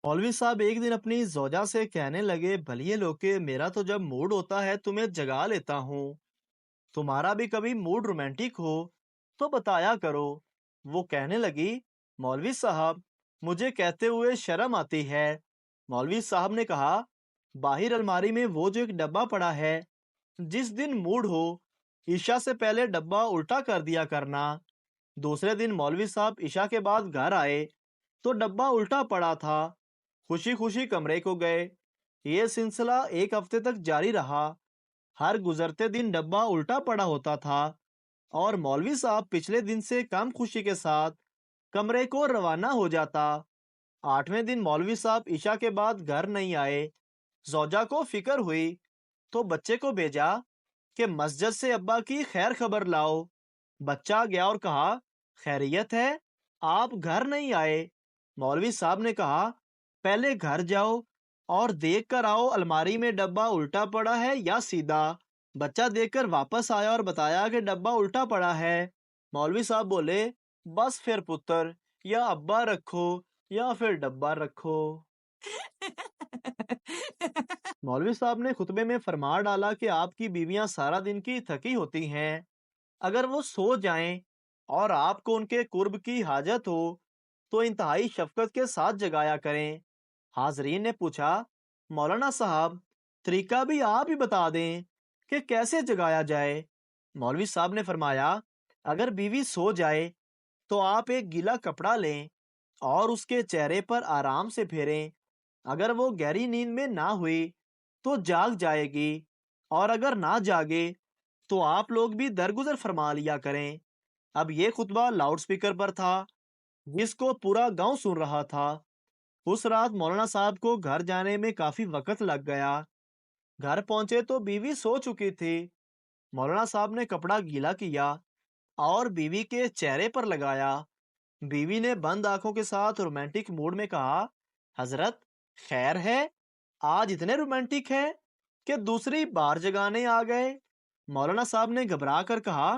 मौलवी साहब एक दिन अपनी जोजा से कहने लगे, भलिए लोके, मेरा तो जब मूड होता है तुम्हें जगा लेता हूँ। तुम्हारा भी कभी मूड रोमांटिक हो तो बताया करो। वो कहने लगी, मौलवी साहब, मुझे कहते हुए शर्म आती है। मौलवी साहब ने कहा, बाहर अलमारी में वो जो एक डब्बा पड़ा है, जिस दिन मूड हो ईशा से पहले डब्बा उल्टा कर दिया करना। दूसरे दिन मौलवी साहब ईशा के बाद घर आए तो डब्बा उल्टा पड़ा था। खुशी खुशी कमरे को गए। ये सिलसिला एक हफ्ते तक जारी रहा। हर गुजरते दिन डब्बा उल्टा पड़ा होता था और मौलवी साहब पिछले दिन से कम खुशी के साथ कमरे को रवाना हो जाता। आठवें दिन मौलवी साहब ईशा के बाद घर नहीं आए। जोजा को फिक्र हुई तो बच्चे को भेजा कि मस्जिद से अब्बा की खैर खबर लाओ। बच्चा गया और कहा, खैरियत है, आप घर नहीं आए। मौलवी साहब ने कहा, पहले घर जाओ और देख कर आओ अलमारी में डब्बा उल्टा पड़ा है या सीधा। बच्चा देखकर वापस आया और बताया कि डब्बा उल्टा पड़ा है। मौलवी साहब बोले, बस फिर पुत्र, या अब्बा रखो या फिर डब्बा रखो। मौलवी साहब ने खुतबे में फरमान डाला कि आपकी बीवियां सारा दिन की थकी होती हैं। अगर वो सो जाएं और आपको उनके कुर्ब की हाजत हो तो इंतहाई शफकत के साथ जगाया करें। हाजरीन ने पूछा, मौलाना साहब, तरीका भी आप ही बता दें कि कैसे जगाया जाए। मौलवी साहब ने फरमाया, अगर बीवी सो जाए तो आप एक गीला कपड़ा लें और उसके चेहरे पर आराम से फेरें। अगर वो गहरी नींद में ना हुई तो जाग जाएगी, और अगर ना जागे तो आप लोग भी दरगुजर फरमा लिया करें। अब ये खुतबा लाउड स्पीकर पर था, जिसको पूरा गांव सुन रहा था। उस रात मौलाना साहब को घर जाने में काफी वक्त लग गया। घर पहुंचे तो बीवी सो चुकी थी। मौलाना साहब ने कपड़ा गीला किया और बीवी के चेहरे पर लगाया। बीवी ने बंद आंखों के साथ रोमांटिक मूड में कहा, हजरत, खैर है, आज इतने रोमांटिक हैं कि दूसरी बार जगाने आ गए। मौलाना साहब ने घबरा कर कहा,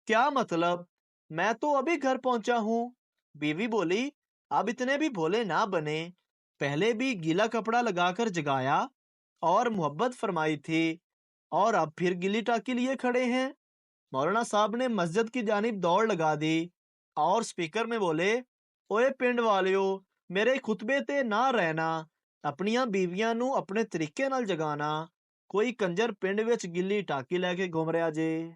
क्या मतलब, मैं तो अभी घर पहुंचा हूँ। बीवी बोली, अब इतने भी भोले ना बने। पहले भी गीला कपड़ा लगाकर जगाया और मोहब्बत फरमाई थी, और अब फिर गिली टाकी लिए खड़े हैं। मौलाना साहब ने मस्जिद की जानिब दौड़ लगा दी और स्पीकर में बोले, ओए पिंड वालियो, मेरे खुतबे ते ना रहना, अपनियां बीवियां नू अपने तरीके नाल जगाना। कोई कंजर पिंड विच गिल्ली टाकी लेके घूम रहा जे।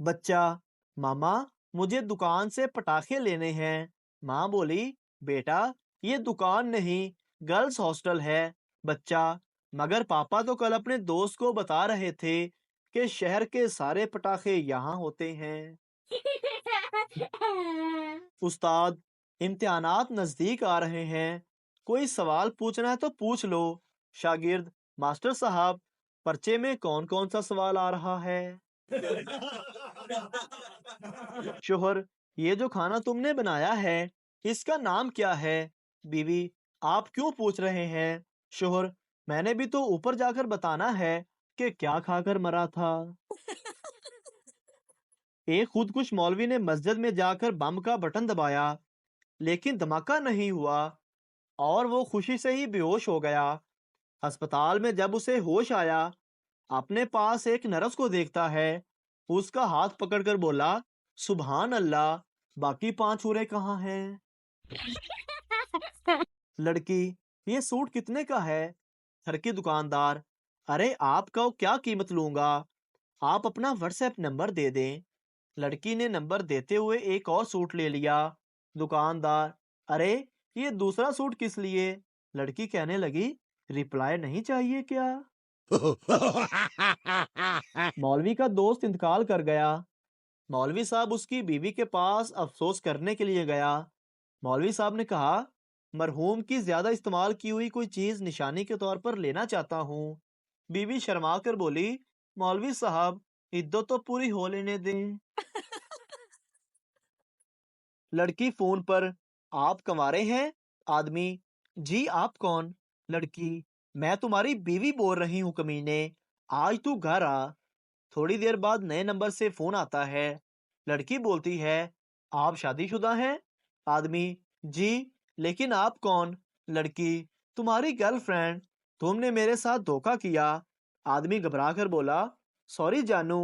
बच्चा, मामा, मुझे दुकान से पटाखे लेने हैं। माँ बोली, बेटा, ये दुकान नहीं, गर्ल्स हॉस्टल है। बच्चा, मगर पापा तो कल अपने दोस्त को बता रहे थे कि शहर के सारे पटाखे यहाँ होते हैं। उस्ताद, इम्तिहानात नजदीक आ रहे हैं, कोई सवाल पूछना है तो पूछ लो। शागिर्द, मास्टर साहब, पर्चे में कौन कौन सा सवाल आ रहा है। शोहर, ये जो खाना तुमने बनाया है, इसका नाम क्या है। बीवी, आप क्यों पूछ रहे हैं। शोहर, मैंने भी तो ऊपर जाकर बताना है कि क्या खाकर मरा था। एक खुदकुश मौलवी ने मस्जिद में जाकर बम का बटन दबाया, लेकिन धमाका नहीं हुआ और वो खुशी से ही बेहोश हो गया। अस्पताल में जब उसे होश आया, अपने पास एक नर्स को देखता है। उसका हाथ पकड़कर बोला, सुभान अल्लाह, बाकी 5 पूरे कहाँ हैं। लड़की, ये सूट कितने का है। घर की दुकानदार, अरे आपका क्या कीमत लूंगा, आप अपना व्हाट्सएप नंबर दे दें। लड़की ने नंबर देते हुए एक और सूट ले लिया। दुकानदार, अरे ये दूसरा सूट किस लिए। लड़की कहने लगी, रिप्लाई नहीं चाहिए क्या। मौलवी का दोस्त इंतकाल कर गया। मौलवी साहब उसकी बीवी के पास अफसोस करने के लिए गया। मौलवी साहब ने कहा, मरहूम की ज्यादा इस्तेमाल की हुई कोई चीज निशानी के तौर पर लेना चाहता हूँ। बीवी शर्मा कर बोली, मौलवी साहब, इद्दत तो पूरी हो लेने दें। लड़की फोन पर, आप कंवारे हैं। आदमी, जी आप कौन। लड़की, मैं तुम्हारी बीवी बोल रही हूँ कमीने, आज तू घर आ। थोड़ी देर बाद नए नंबर से फोन आता है। लड़की बोलती है, आप शादीशुदा हैं। आदमी, जी, لیکن آپ کون؟ لڑکی: تمہاری گرل فرینڈ، تم نے میرے ساتھ دھوکا کیا۔ آدمی گھبرا کر بولا: سوری جانو،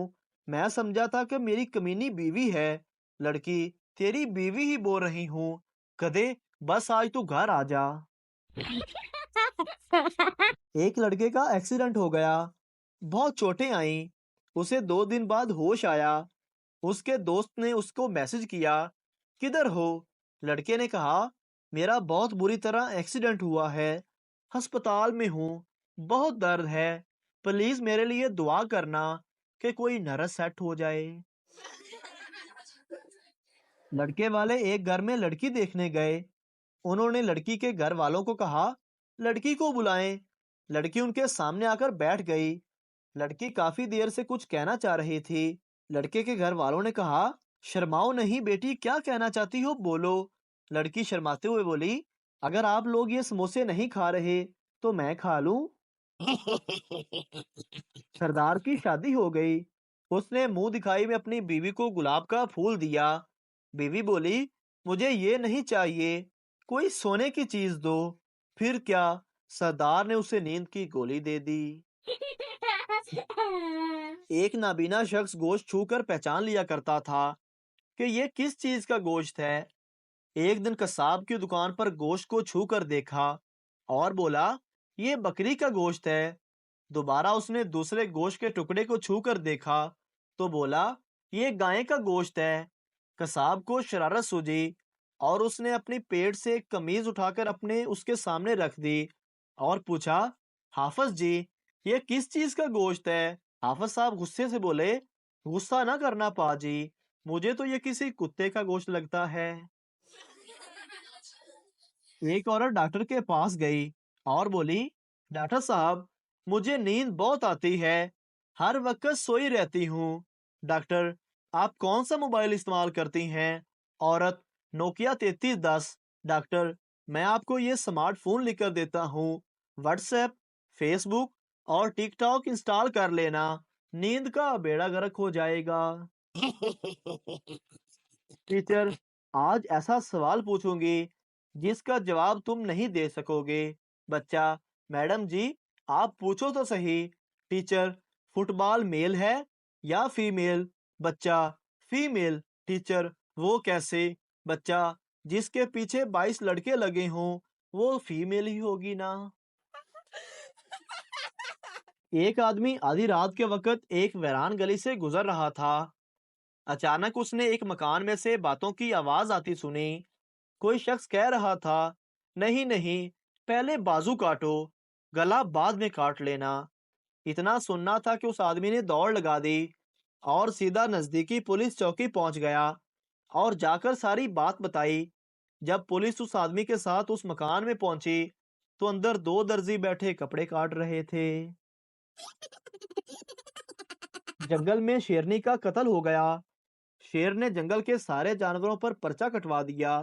میں سمجھا تھا کہ میری کمینی بیوی ہے۔ لڑکی: تیری بیوی ہی بول رہی ہوں، گدھے، بس آج تو گھر آ جا۔ ایک لڑکے کا ایکسیڈنٹ ہو گیا، بہت چوٹیں آئیں، اسے 2 دن بعد ہوش آیا۔ اس کے دوست نے اس کو میسج کیا: کدھر ہو؟ لڑکے نے کہا: میرا بہت بری طرح ایکسیڈنٹ ہوا ہے، ہسپتال میں ہوں، بہت درد ہے، پلیز میرے لیے دعا کرنا کہ کوئی نرس سیٹ ہو جائے۔ لڑکے والے ایک گھر میں لڑکی دیکھنے گئے۔ انہوں نے لڑکی کے گھر والوں کو کہا: لڑکی کو بلائیں۔ لڑکی ان کے سامنے آ کر بیٹھ گئی۔ لڑکی کافی دیر سے کچھ کہنا چاہ رہی تھی۔ لڑکے کے گھر والوں نے کہا: شرماؤ نہیں بیٹی، کیا کہنا چاہتی ہو بولو۔ لڑکی شرماتے ہوئے بولی: اگر آپ لوگ یہ سموسے نہیں کھا رہے تو میں کھا لوں۔ سردار کی شادی ہو گئی۔ اس نے منہ دکھائی میں اپنی بیوی کو گلاب کا پھول دیا۔ بیوی بولی: مجھے یہ نہیں چاہیے، کوئی سونے کی چیز دو۔ پھر کیا، سردار نے اسے نیند کی گولی دے دی۔ ایک نابینا شخص گوشت چھو کر پہچان لیا کرتا تھا کہ یہ کس چیز کا گوشت ہے۔ ایک دن قصاب کی دکان پر گوشت کو چھو کر دیکھا اور بولا: یہ بکری کا گوشت ہے۔ دوبارہ اس نے دوسرے گوشت کے ٹکڑے کو چھو کر دیکھا تو بولا: یہ گائے کا گوشت ہے۔ قصاب کو شرارت سوجی اور اس نے اپنی پیٹ سے ایک قمیض اٹھا کر اس کے سامنے رکھ دی اور پوچھا: حافظ جی، یہ کس چیز کا گوشت ہے؟ حافظ صاحب غصے سے بولے: غصہ نہ کرنا پا جی، مجھے تو یہ کسی کتے کا گوشت لگتا ہے۔ ایک عورت ڈاکٹر کے پاس گئی اور بولی: ڈاکٹر صاحب، مجھے نیند بہت آتی ہے، ہر وقت سوئی رہتی ہوں۔ ڈاکٹر: آپ کون سا موبائل استعمال کرتی ہیں؟ عورت: نوکیا 3310۔ ڈاکٹر: میں آپ کو یہ سمارٹ فون لکھ کر دیتا ہوں، واٹس ایپ، فیس بک اور ٹک ٹاک انسٹال کر لینا، نیند کا بیڑا غرق ہو جائے گا۔ ٹیچر: آج ایسا سوال پوچھوں گی جس کا جواب تم نہیں دے سکو گے۔ بچہ: میڈم جی، آپ پوچھو تو صحیح۔ ٹیچر: فٹ بال میل ہے یا فیمیل؟ بچہ: فیمیل۔ ٹیچر: وہ کیسے؟ بچہ: جس کے پیچھے 22 لڑکے لگے ہوں وہ فیمیل ہی ہوگی نا۔ ایک آدمی آدھی رات کے وقت ایک ویران گلی سے گزر رہا تھا۔ اچانک اس نے ایک مکان میں سے باتوں کی آواز آتی سنی۔ کوئی شخص کہہ رہا تھا: نہیں نہیں، پہلے بازو کاٹو، گلا بعد میں کاٹ لینا۔ اتنا سننا تھا کہ اس آدمی نے دوڑ لگا دی اور سیدھا نزدیکی پولیس چوکی پہنچ گیا اور جا کر ساری بات بتائی۔ جب پولیس اس آدمی کے ساتھ اس مکان میں پہنچی تو اندر 2 درزی بیٹھے کپڑے کاٹ رہے تھے۔ جنگل میں شیرنی کا قتل ہو گیا۔ شیر نے جنگل کے سارے جانوروں پر پرچہ کٹوا دیا۔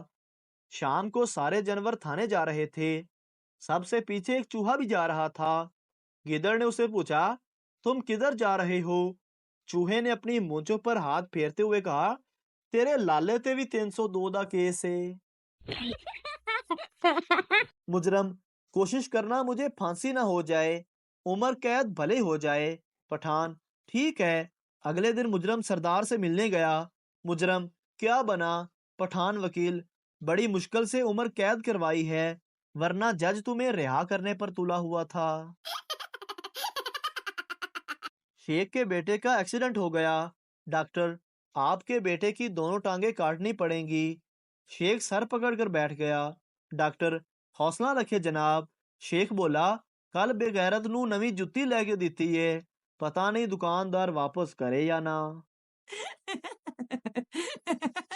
شام کو سارے جانور تھانے جا رہے تھے۔ سب سے پیچھے ایک چوہا بھی جا رہا تھا۔ گیدڑ نے اسے پوچھا: تم کدھر جا رہے ہو؟ چوہے نے اپنی مونچھوں پر ہاتھ پھیرتے ہوئے کہا: تیرے لالے تے بھی 302 دا کیس ہے۔ مجرم: کوشش کرنا مجھے پھانسی نہ ہو جائے، عمر قید بھلے ہو جائے۔ پٹھان: ٹھیک ہے۔ اگلے دن مجرم سردار سے ملنے گیا۔ مجرم: کیا بنا؟ پٹھان وکیل: بڑی مشکل سے عمر قید کروائی ہے، ورنہ جج تمہیں رہا کرنے پر تلا ہوا تھا۔ شیخ کے بیٹے کا ایکسیڈنٹ ہو گیا۔ ڈاکٹر: آپ کے بیٹے کی دونوں ٹانگیں کاٹنی پڑیں گی۔ شیخ سر پکڑ کر بیٹھ گیا۔ ڈاکٹر: حوصلہ رکھے جناب۔ شیخ بولا: کل بے غیرت نو نویں جتی لے کے دیتی ہے، پتہ نہیں دکاندار واپس کرے یا نہ۔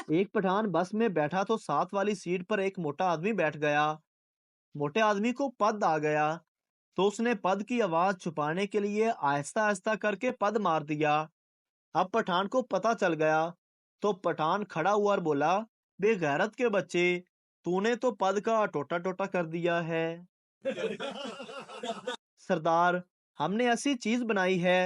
ایک پٹھان بس میں بیٹھا تو ساتھ والی سیٹ پر ایک موٹا آدمی بیٹھ گیا۔ موٹے آدمی کو پد آ گیا تو اس نے پد کی آواز چھپانے کے لیے آہستہ آہستہ کر کے پد مار دیا۔ اب پٹھان کو پتہ چل گیا تو پٹھان کھڑا ہوا اور بولا: بے غیرت کے بچے، تو نے تو پد کا ٹوٹا ٹوٹا کر دیا ہے۔ سردار: ہم نے ایسی چیز بنائی ہے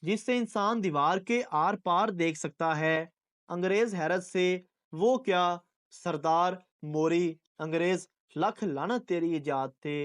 جس سے انسان دیوار کے آر پار دیکھ سکتا ہے۔ انگریز حیرت سے: وہ کیا؟ سردار: موری۔ انگریز: लख लानत तेरी जात ते।